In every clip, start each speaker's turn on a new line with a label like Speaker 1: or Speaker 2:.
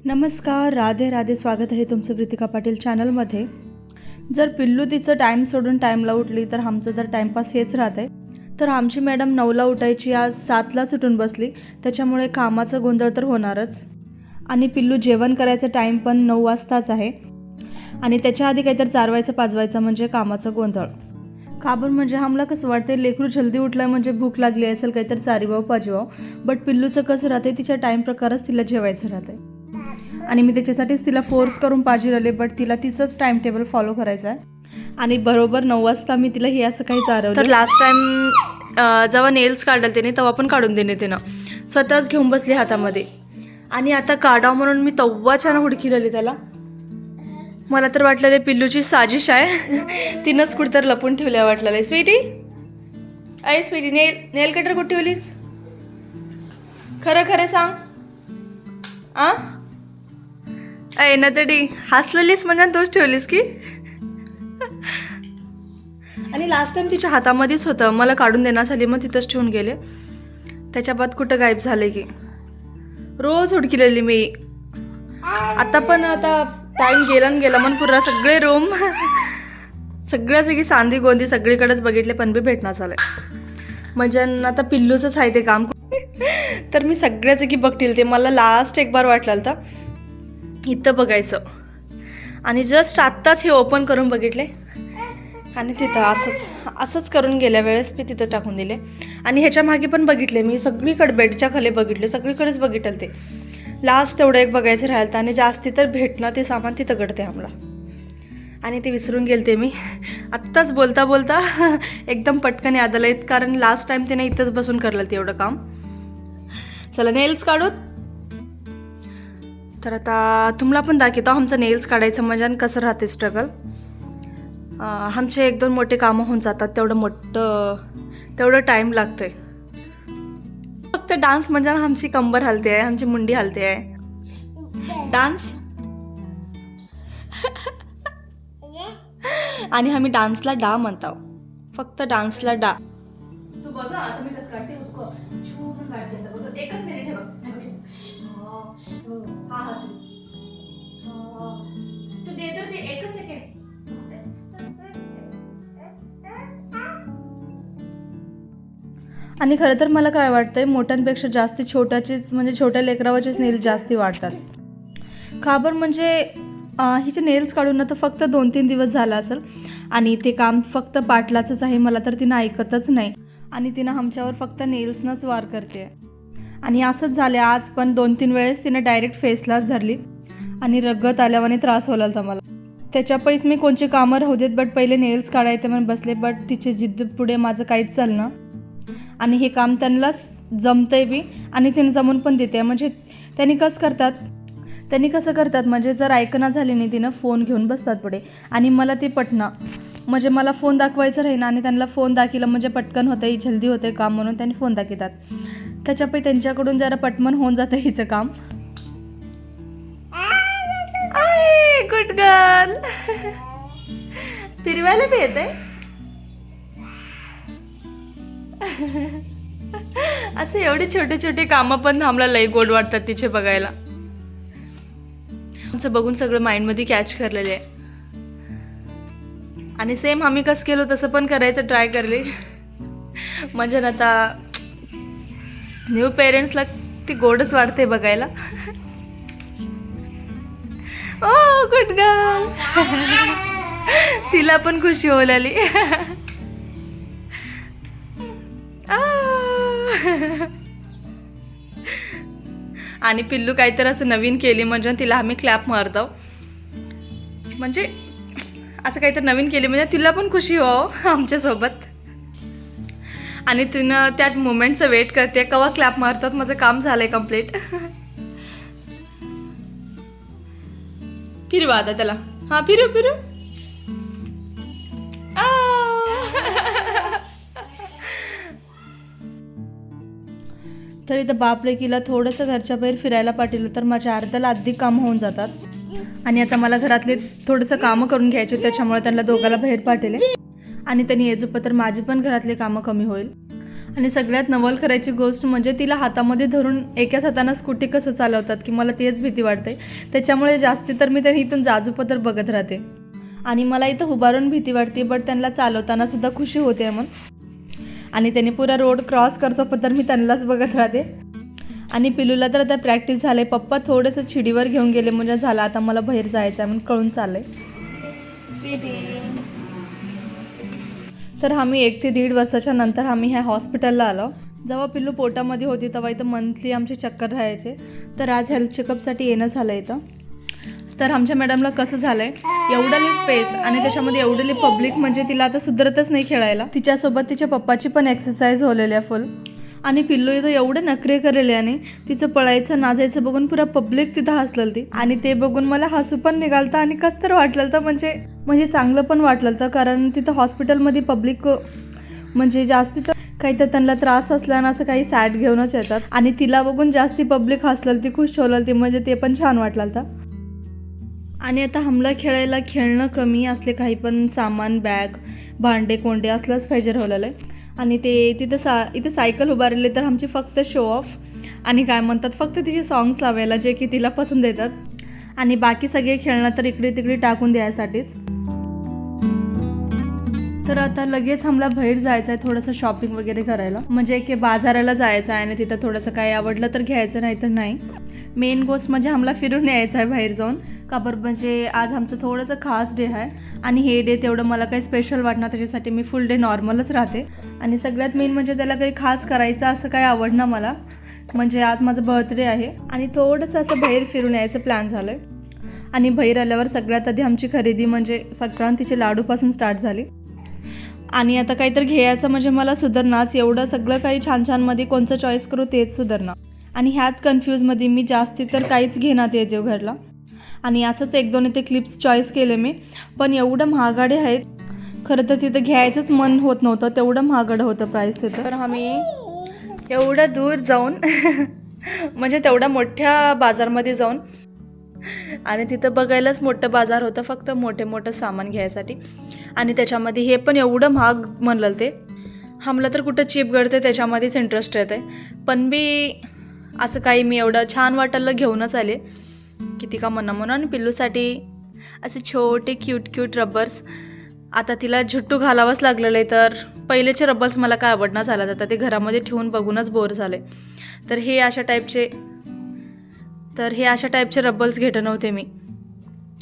Speaker 1: नमस्कार, राधे राधे. स्वागत आहे तुमचं कृतिका पाटील चॅनलमध्ये. जर पिल्लू तिचं टाईम सोडून टाईमला उठली तर आमचं तर टाईमपास हेच राहतं आहे. तर आमची मॅडम 9ला उठायची, आज 7लाच उठून बसली. त्याच्यामुळे कामाचं गोंधळ तर होणारच. आणि पिल्लू जेवण करायचं टाईम पण 9 वाजताच आहे. आणि त्याच्या आधी काहीतरी चारवायचं पाजवायचं म्हणजे कामाचं गोंधळ. काबर म्हणजे आम्हाला कसं वाटतं लेकरू जल्दी उठलं म्हणजे भूक लागली असेल, काहीतरी चारीवाव पाजवाव. बट पिल्लूचं कसं राहते, तिच्या टाईम प्रकारच तिला जेवायचं राहते. आणि मी त्याच्यासाठीच तिला फोर्स करून पाहिजे राहिले, बट तिला तिचंच टाईम टेबल फॉलो करायचं आहे. आणि बरोबर 9 वाजता मी तिला हे असं काही चारवलं. तर लास्ट टाईम जेव्हा नेल्स काढलं तिने तेव्हा पण काढून देणे तिनं स्वतःच घेऊन बसली हातामध्ये. आणि आता काढावं म्हणून मी तव्वाच्यानं हुडकिलेली त्याला. मला तर वाटलं पिल्लूची साजिश आहे. तिनंच कुठं लपून ठेवल्या वाटलं. स्वीटी ऐ स्वीटी, नेल कटर कुठे ठेवलीस? खरं खरं सांग. ऐ ना तडी हसलेलीस म्हणजे तोच ठेवलीस की. आणि लास्ट टाइम तिच्या हातामध्येच होतं, मला काढून देणार झाली मग तिथंच ठेवून गेले. त्याच्या बाद कुठं गायब झाले की रोज हुडकिलेली मी. आता पण आता टाईम गेला म्हणून पुरा सगळे रूम सगळ्या जागी सांदी गोंदी सगळीकडेच बघितले पण बी भेटणार झालंय. म्हणजे आता पिल्लूचंच आहे ते काम. तर मी सगळ्या जागी बघतील ते. मला लास्ट एक बार वाटलं तर इथं बघायचं. आणि जस्ट आत्ताच हे ओपन करून बघितले आणि तिथं असंच करून गेल्या वेळेस मी तिथं टाकून दिले. आणि ह्याच्या मागे पण बघितले मी, सगळीकडे बेडच्या खाली बघितले, सगळीकडेच बघितलं ते. लास्ट तेवढं एक बघायचं राहिलं आणि जास्ती तर भेटणं ते सामान तिथं घडते आम्हाला. आणि ते विसरून गेलते मी. आत्ताच बोलता बोलता एकदम पटकन याद आलं, कारण लास्ट टाइम तिने इथंच बसून करलं ते एवढं काम. चला नेल्स काढूत. तर आता तुम्हाला पण दाखवतो आमचं नेल्स काढायचं म्हणजे कसं राहते स्ट्रगल. आमचे 1-2 मोठे कामं होऊन जातात, तेवढं टाईम लागतंय. फक्त डान्स म्हणजे आमची कंबर हलते आहे, आमची मुंडी हलते आहे. डान्स आणि आम्ही डान्सला डा म्हणतो, फक्त डान्सला डा. तू बघा आता मी कसं काढते, छून काढते. बघ एकच मिनिट आहे. बघ हा तू दे तर दे, एकच सेकंड. आणि खरं तर मला काय वाटतंय, मोठ्यांपेक्षा जास्ती छोट्याचीच म्हणजे छोट्या लेकरावाचेच नेल्स जास्ती वाढतात. काबर म्हणजे हिचे नेल्स काढून ना तर फक्त 2-3 दिवस झाला असेल. आणि ते काम फक्त पाटलाचंच आहे. मला तर तिनं ऐकतच नाही आणि तिनं आमच्यावर फक्त नेल्सनंच वार करते. आणि असंच झालं आज पण 2-3 वेळेस तिनं डायरेक्ट फेसलाच धरली आणि रगत आल्यावाने त्रास होला होता मला. त्याच्या पैस मी कोणची कामं राहू देत, बट पहिले नेल्स काढायचे म्हणून बसले. बट तिची जिद्द पुढे माझं काहीच चालणं. आणि हे काम त्यांना जमतंय बी आणि तिने जमून पण देते. म्हणजे त्यांनी कसं करतात म्हणजे जर ऐकणं झाली नाही तिनं फोन घेऊन बसतात पुढे. आणि मला ते पटणं म्हणजे मला फोन दाखवायचं राहीना आणि त्यांना फोन दाखिलं म्हणजे पटकन होतं, जल्दी होते काम म्हणून त्यांनी फोन दाखवतात. त्याच्यापैकी त्यांच्याकडून जरा पटमन होऊन जातं हिचं काम. Good girl. फिरवायला बी येते. असं एवढे छोटे छोटे कामं पण आम्हाला लई गोड वाटतात तिचे बघायला. आमचं बघून सगळं माइंडमध्ये कॅच करलेले आहे. आणि सेम आम्ही कसं केलो तसं पण करायचं ट्राय करले. म्हणजे आता न्यू पेरेंट्सला ती गोडच वाटते बघायला. ओ गुड गर्ल. तिला पण खुशी होईल. आणि पिल्लू काहीतरी असं नवीन केली म्हणजे तिला आम्ही क्लॅप मारतो. म्हणजे असं काहीतरी नवीन केली म्हणजे तिला पण खुशी व्हावं आमच्यासोबत. आणि तिनं त्या मोमेंटचं वेट करते केव्हा क्लॅप मारतात. माझं काम झालंय कम्प्लीट. फिरवा आता त्याला. हा फिरू. तर इथं बापलेकीला थोडंसं घरच्या बाहेर फिरायला पाठवलं तर माझ्या अर्ध्याला अधिक कामं होऊन जातात. आणि आता मला घरातले थोडंसं कामं करून घ्यायचे, त्याच्यामुळे त्यांना दोघाला बाहेर पाठवले. आणि त्यांनी येजोप तर माझी पण घरातले कामं कमी होईल. आणि सगळ्यात नवल करायची गोष्ट म्हणजे तिला हातामध्ये धरून एकाच हाताने स्कूटी कसं चालवतात की मला तेच भीती वाटते. त्याच्यामुळे जास्ती तर मी त्यांनी इथून जाजूपतर बघत राहते. आणि मला इथं उभारून भीती वाटते, बट त्यांना चालवताना सुद्धा खुशी होते मग. आणि त्यांनी पुरा रोड क्रॉस करसोपतर मी त्यांनाच बघत राहते. आणि पिलूला तर आता प्रॅक्टिस झाले. पप्पा थोडंसं शिडीवर घेऊन गेले म्हणजे झालं आता मला बाहेर जायचं आहे म्हणून कळून चाललंय. तर आम्ही 1 ते 1.5 वर्षाच्या नंतर आम्ही ह्या हॉस्पिटलला आलो. जेव्हा पिल्लू पोटामध्ये होती तेव्हा इथं मंथली आमचे चक्कर राहायचे. तर आज हेल्थ चेकअपसाठी येणं झालं इथं. तर आमच्या मॅडमला कसं झालं आहे, एवढंली स्पेस आणि त्याच्यामध्ये एवढंली पब्लिक म्हणजे तिला आता सुधरतच नाही खेळायला. तिच्यासोबत तिच्या पप्पाची पण एक्सरसाइज होलेली आहे फुल. आणि पिल्लू इथं एवढं नखरे करेले आणि तिचं पळायचं नाचायचं बघून पुरा पब्लिक तिथं हसलं ती. आणि ते बघून मला हसू पण निघालतं आणि कसं तर वाटलं तर म्हणजे चांगलं पण वाटलं तर, कारण तिथं हॉस्पिटलमध्ये पब्लिक म्हणजे जास्ती तर काही तर त्यांना त्रास असल्यानं असं काही सॅड घेऊनच येतात. आणि तिला बघून जास्ती पब्लिक हसलं ती, खुश होलं ती, म्हणजे ते पण छान वाटलं तर. आणि आता हमला खेळायला खेळणं कमी असले काही पण सामान बॅग भांडे कोंडे असलंच पाहिजे राहिलेलं आहे. आणि ते इथं सायकल उभारले तर आमची फक्त शो ऑफ आणि काय म्हणतात फक्त तिचे सॉंग्स लावायला जे की तिला पसंत येतात. आणि बाकी सगळे खेळणं तर इकडे तिकडे टाकून द्यायसाठीच. तर आता लगेच आम्हाला बाहेर जायचं आहे थोडंसं शॉपिंग वगैरे करायला, म्हणजे की बाजाराला जायचं आहे आणि तिथं थोडंसं काही आवडलं तर घ्यायचं, नाही तर नाही. मेन गोष्ट म्हणजे आम्हाला फिरून यायचं आहे बाहेर जाऊन. का बरं म्हणजे आज आमचं थोडंसं खास डे आहे आणि हे डे तेवढं मला काही स्पेशल वाटणार, त्याच्यासाठी मी फुल डे नॉर्मलच राहते. आणि सगळ्यात मेन म्हणजे त्याला काही खास करायचं असं काही आवडणार मला, म्हणजे आज माझं बर्थडे आहे आणि थोडंसं असं बाहेर फिरून यायचं प्लॅन झालं आहे. आणि बाहेर आल्यावर सगळ्यात आधी आमची खरेदी म्हणजे संक्रांतीचे लाडूपासून स्टार्ट झाली. आणि आता काहीतरी घ्यायचं म्हणजे मला सुधारणाच, एवढं सगळं काही छान छानमध्ये कोणचं चॉईस करू तेच सुधारणा. आणि ह्याच कन्फ्यूजमध्ये मी जास्ती तर काहीच घेण्यात येते घरला. आणि असंच 1-2 इथे क्लिप्स चॉईस केले मी, पण एवढं महागडे आहेत. खरं तर तिथं घ्यायचंच मन होत नव्हतं, तेवढं महागडं होतं प्राईस तिथं. तर आम्ही एवढं दूर जाऊन म्हणजे तेवढ्या मोठ्या बाजारमध्ये जाऊन, आणि तिथं बघायलाच मोठं बाजार होतं फक्त मोठं सामान घ्यायसाठी. आणि त्याच्यामध्ये हे पण एवढं महाग म्हणलं ते, हमला तर कुठं चीप गडते त्याच्यामध्येच इंटरेस्ट येते. पण बी असं काही मी एवढं छान वाटायला घेऊनच आले किती का म्हणून. आणि पिल्लूसाठी असे छोटे क्यूट रबर्स. आता तिला झुट्टू घालावंच लागलेलं आहे, तर पहिलेचे रबर्स मला काय आवडणार झालं, आता ते घरामध्ये ठेवून बघूनच बोर झाले. तर हे अशा टाईपचे रबल्स घेत नव्हते मी.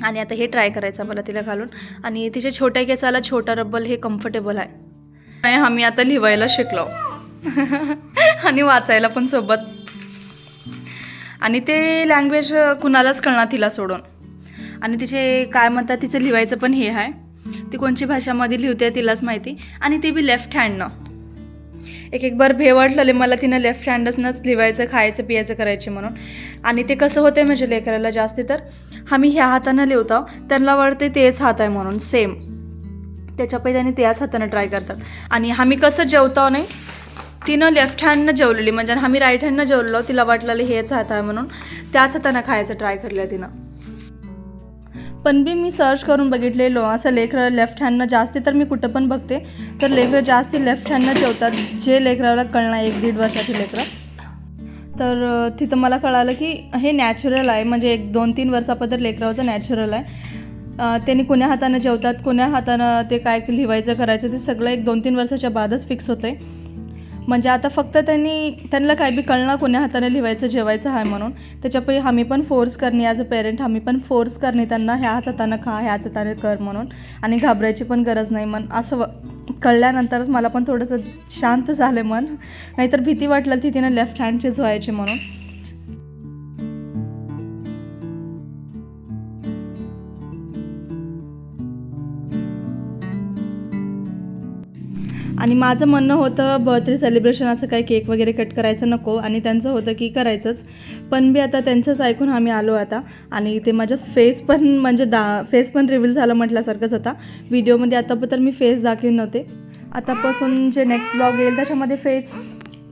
Speaker 1: आणि आता हे ट्राय करायचं मला तिला घालून. आणि तिच्या छोट्या केसाला छोटा रब्बल हे कम्फर्टेबल आहे. आम्ही आता लिहायला शिकलो आणि वाचायला पण सोबत. आणि ते लँग्वेज कुणालाच कळणार तिला सोडून. आणि तिचे काय म्हणतात तिचं लिहायचं पण हे आहे, ती कोणची भाषामध्ये लिहिते तिलाच माहिती. आणि ते बी लेफ्ट हँडनं. एक बार भेवाटलेले मला तिनं लेफ्ट हँडनंच लिहायचं खायचं पियाचं करायचे म्हणून. आणि ते कसं होतं म्हणजे लेकराला जास्ती तर आम्ही ह्या हातानं लिहतो, त्यांना वाटते तेच हात आहे म्हणून सेम, त्याच्यापैकी त्यांनी त्याच हातानं ट्राय करतात. आणि आम्ही कसं जेवतो नाही, तिनं लेफ्ट हँडनं जेवलेली म्हणजे आम्ही राईट हँडनं जेवलो, तिला वाटलेलं हेच हात आहे म्हणून त्याच हातानं खायचं ट्राय करलं तिनं. पण बी मी सर्च करून बघितलेलो असं लेकरं लेफ्ट हँडनं जास्ती तर मी कुठं पण बघते तर लेकरं जास्ती लेफ्ट हँडनं जेवतात, जे लेकराला कळणार 1-1.5 वर्षाचे लेकरं. तर तिथं मला कळालं की हे नॅचरल आहे, म्हणजे 1-2-3 वर्षापत्र लेकराचं नॅचरल आहे. त्यांनी कोण्या हातानं जेवतात, कोण्या हातानं ते काय लिहायचं करायचं ते सगळं 1-2-3 वर्षाच्या बादच फिक्स होतं आहे. म्हणजे आता फक्त त्यांना काय बी कळणार कोण्या हाताने लिहायचं जेवायचं आहे म्हणून. त्याच्यापैकी आम्ही पण फोर्स करणे ॲज अ पेरेंट, आम्ही पण फोर्स करणे त्यांना ह्याच हातानं खा ह्याच हाताने कर म्हणून. आणि घाबरायची पण गरज नाही. मन असं कळल्यानंतरच मला पण थोडंसं शांत झालं मन, नाहीतर भीती वाटलं ती तिनं लेफ्ट हँडचीच व्हायची म्हणून. आणि माझं म्हणणं होतं बर्थडे सेलिब्रेशन असं काही केक वगैरे कट करायचं नको, आणि त्यांचं होतं की करायचंच. पण बी आता त्यांचंच ऐकून आम्ही आलो आता. आणि ते माझं फेस पण म्हणजे फेस पण रिव्हील झालं म्हटल्यासारखंच. आता व्हिडिओमध्ये तर मी फेस दाखवून नव्हते, आतापासून जे नेक्स्ट ब्लॉग येईल त्याच्यामध्ये फेस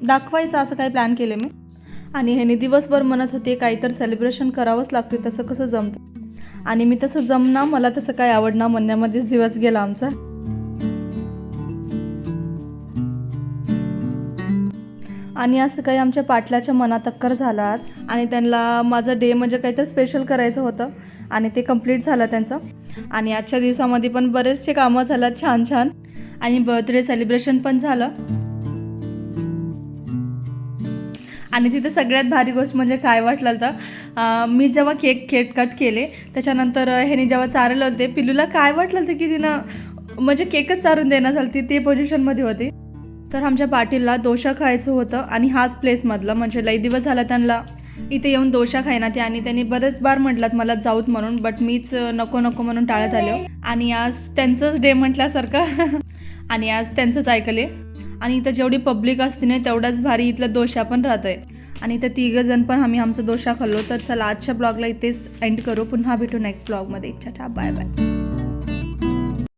Speaker 1: दाखवायचं असं काही प्लॅन केले मी. आणि ह्याने दिवसभर म्हणत होते काहीतरी सेलिब्रेशन करावंच लागते, तसं कसं जमतं. आणि मी तसं जमना, मला तसं काही आवडणार म्हणण्यामध्येच दिवस गेला आमचा. आणि असं काही आमच्या पाटलाच्या मनात अक्कर झाला आज, आणि त्यांना माझं डे म्हणजे काहीतरी स्पेशल करायचं होतं आणि ते कंप्लीट झालं त्यांचं. आणि आजच्या दिवसामध्ये पण बरेचसे कामं झालं छान छान, आणि बर्थडे सेलिब्रेशन पण झालं. आणि तिथे सगळ्यात भारी गोष्ट म्हणजे काय वाटलं तर मी जेव्हा केक कट केले त्याच्यानंतर ह्याने जेव्हा चारलं होते पिल्लूला, काय वाटलं तर की तिनं म्हणजे केकच चारून देणं झाली, ती पोझिशनमध्ये होती. तर आमच्या पाटीलला डोसा खायचं होतं आणि हाच प्लेसमधलं, म्हणजे लई दिवस झाला त्यांना इथे येऊन डोसा खायना ते, आणि त्यांनी बरेच बार म्हटलात मला जाऊत म्हणून, बट मीच नको नको म्हणून टाळत आलो. आणि आज त्यांचंच डे म्हटल्यासारखं आणि आज त्यांचंच ऐकले. आणि इथं जेवढी पब्लिक असते ना तेवढाच भारी इथलं डोसा पण राहतं आहे. आणि इथं 3 जण पण आम्ही आमचं डोसा खाल्लो. तर चला आजच्या ब्लॉगला इथेच एंड करू, पुन्हा भेटू नेक्स्ट ब्लॉगमध्ये. इच्छा बाय बाय.